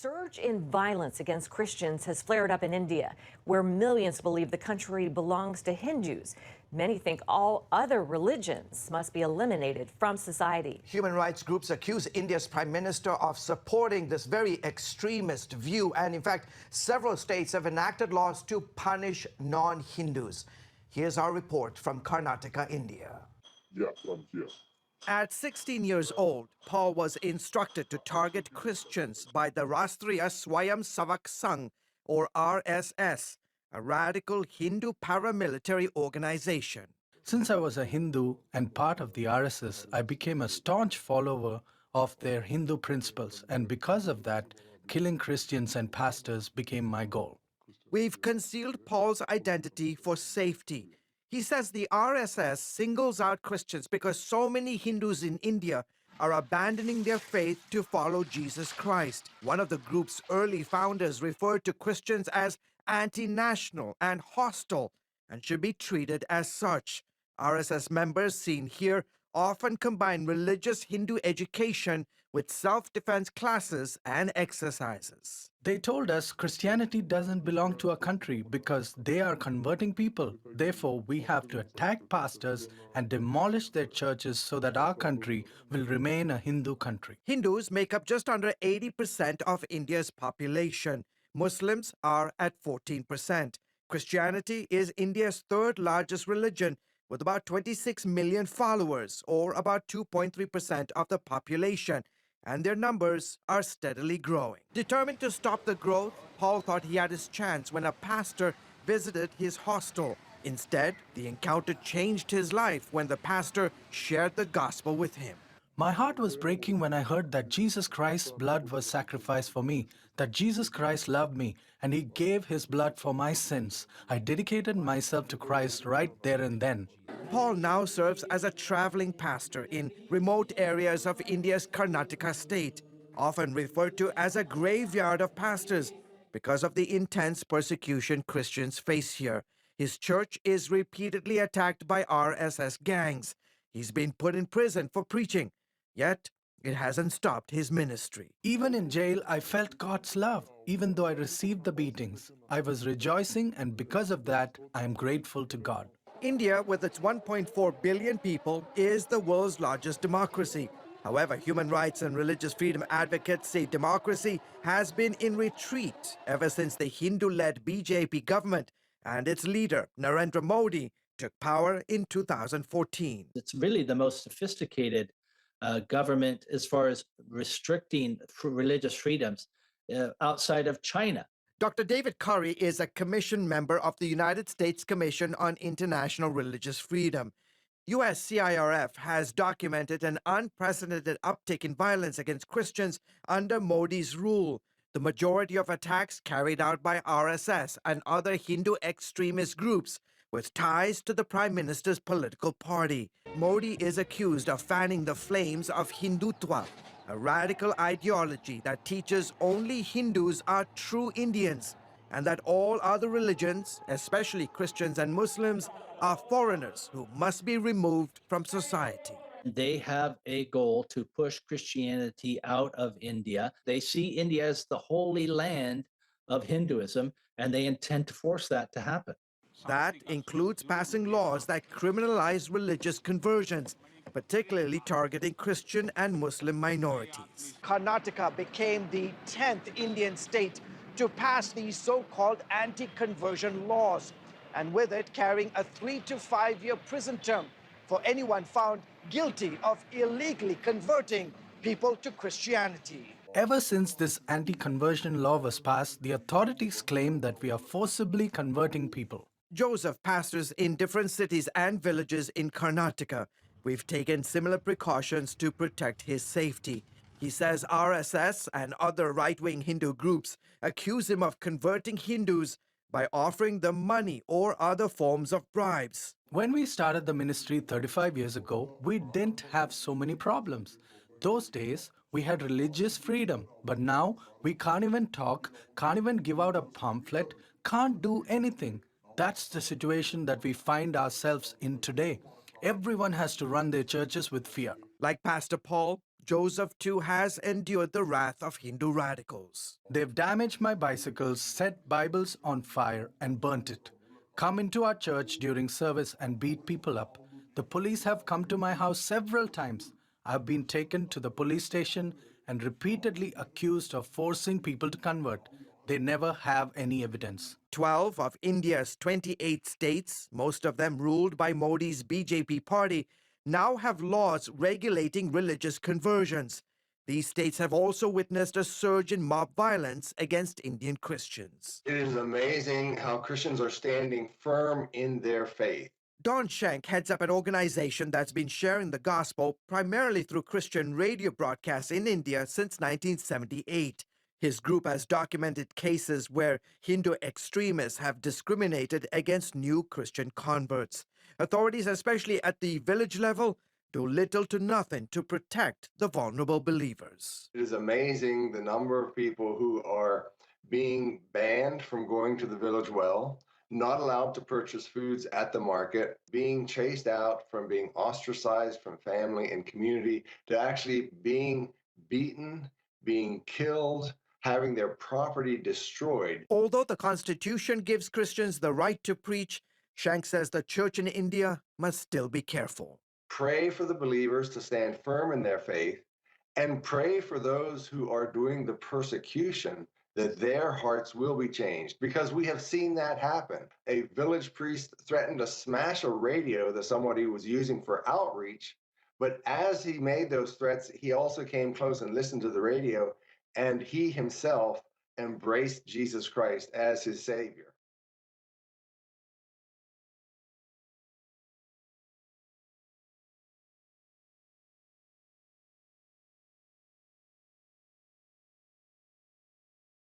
surge in violence against Christians has flared up in India, where millions believe the country belongs to Hindus. Many think all other religions must be eliminated from society. Human rights groups accuse India's prime minister of supporting this very extremist view. And in fact, several states have enacted laws to punish non-Hindus. Here's our report from Karnataka, India. Yeah, from here. At 16 years old, Paul was instructed to target Christians by the Rashtriya Swayam Savak Sangh, or RSS, a radical Hindu paramilitary organization. Since I was a Hindu and part of the RSS, I became a staunch follower of their Hindu principles, and because of that, killing Christians and pastors became my goal. We've concealed Paul's identity for safety. He says the RSS singles out Christians because so many Hindus in India are abandoning their faith to follow Jesus Christ. One of the group's early founders referred to Christians as anti-national and hostile and should be treated as such. RSS members seen here often combine religious Hindu education with self-defense classes and exercises. They told us Christianity doesn't belong to a country because they are converting people. Therefore, we have to attack pastors and demolish their churches so that our country will remain a Hindu country. Hindus make up just under 80% of India's population. Muslims are at 14%. Christianity is India's third largest religion, with about 26 million followers, or about 2.3% of the population, and their numbers are steadily growing. Determined to stop the growth, Paul thought he had his chance when a pastor visited his hostel. Instead, the encounter changed his life when the pastor shared the gospel with him. My heart was breaking when I heard that Jesus Christ's blood was sacrificed for me, that Jesus Christ loved me, and he gave his blood for my sins. I dedicated myself to Christ right there and then. Paul now serves as a traveling pastor in remote areas of India's Karnataka state, often referred to as a graveyard of pastors because of the intense persecution Christians face here. His church is repeatedly attacked by RSS gangs. He's been put in prison for preaching, yet it hasn't stopped his ministry. Even in jail, I felt God's love. Even though I received the beatings, I was rejoicing, and because of that, I am grateful to God. India, with its 1.4 billion people, is the world's largest democracy. However, human rights and religious freedom advocates say democracy has been in retreat ever since the Hindu-led BJP government and its leader, Narendra Modi, took power in 2014. It's really the most sophisticated government as far as restricting religious freedoms outside of China. Dr. David Curry is a commission member of the United States Commission on International Religious Freedom. USCIRF has documented an unprecedented uptick in violence against Christians under Modi's rule. The majority of attacks carried out by RSS and other Hindu extremist groups with ties to the Prime Minister's political party. Modi is accused of fanning the flames of Hindutva, a radical ideology that teaches only Hindus are true Indians and that all other religions, especially Christians and Muslims, are foreigners who must be removed from society. They have a goal to push Christianity out of India. They see India as the holy land of Hinduism, and they intend to force that to happen. That includes passing laws that criminalize religious conversions, particularly targeting Christian and Muslim minorities. Karnataka became the 10th Indian state to pass these so-called anti-conversion laws, and with it carrying a 3 to 5 year prison term for anyone found guilty of illegally converting people to Christianity. Ever since this anti-conversion law was passed, the authorities claim that we are forcibly converting people. Joseph pastors in different cities and villages in Karnataka. We've taken similar precautions to protect his safety. He says RSS and other right-wing Hindu groups accuse him of converting Hindus by offering them money or other forms of bribes. When we started the ministry 35 years ago, we didn't have so many problems. Those days, we had religious freedom, but now we can't even talk, can't even give out a pamphlet, can't do anything. That's the situation that we find ourselves in today. Everyone has to run their churches with fear. Like Pastor Paul, Joseph too has endured the wrath of Hindu radicals. They've damaged my bicycles, set Bibles on fire, and burnt it. Come into our church during service and beat people up. The police have come to my house several times. I've been taken to the police station and repeatedly accused of forcing people to convert. They never have any evidence. 12 of India's 28 states, most of them ruled by Modi's BJP party, now have laws regulating religious conversions. These states have also witnessed a surge in mob violence against Indian Christians. It is amazing how Christians are standing firm in their faith. Don Shank heads up an organization that's been sharing the gospel primarily through Christian radio broadcasts in India since 1978. His group has documented cases where Hindu extremists have discriminated against new Christian converts. Authorities, especially at the village level, do little to nothing to protect the vulnerable believers. It is amazing the number of people who are being banned from going to the village well, not allowed to purchase foods at the market, being chased out, from being ostracized from family and community, to actually being beaten, being killed, having their property destroyed. Although the Constitution gives Christians the right to preach, Shank says the church in India must still be careful. Pray for the believers to stand firm in their faith, and pray for those who are doing the persecution, that their hearts will be changed, because we have seen that happen. A village priest threatened to smash a radio that somebody was using for outreach, but as he made those threats, he also came close and listened to the radio, and he himself embraced Jesus Christ as his Savior.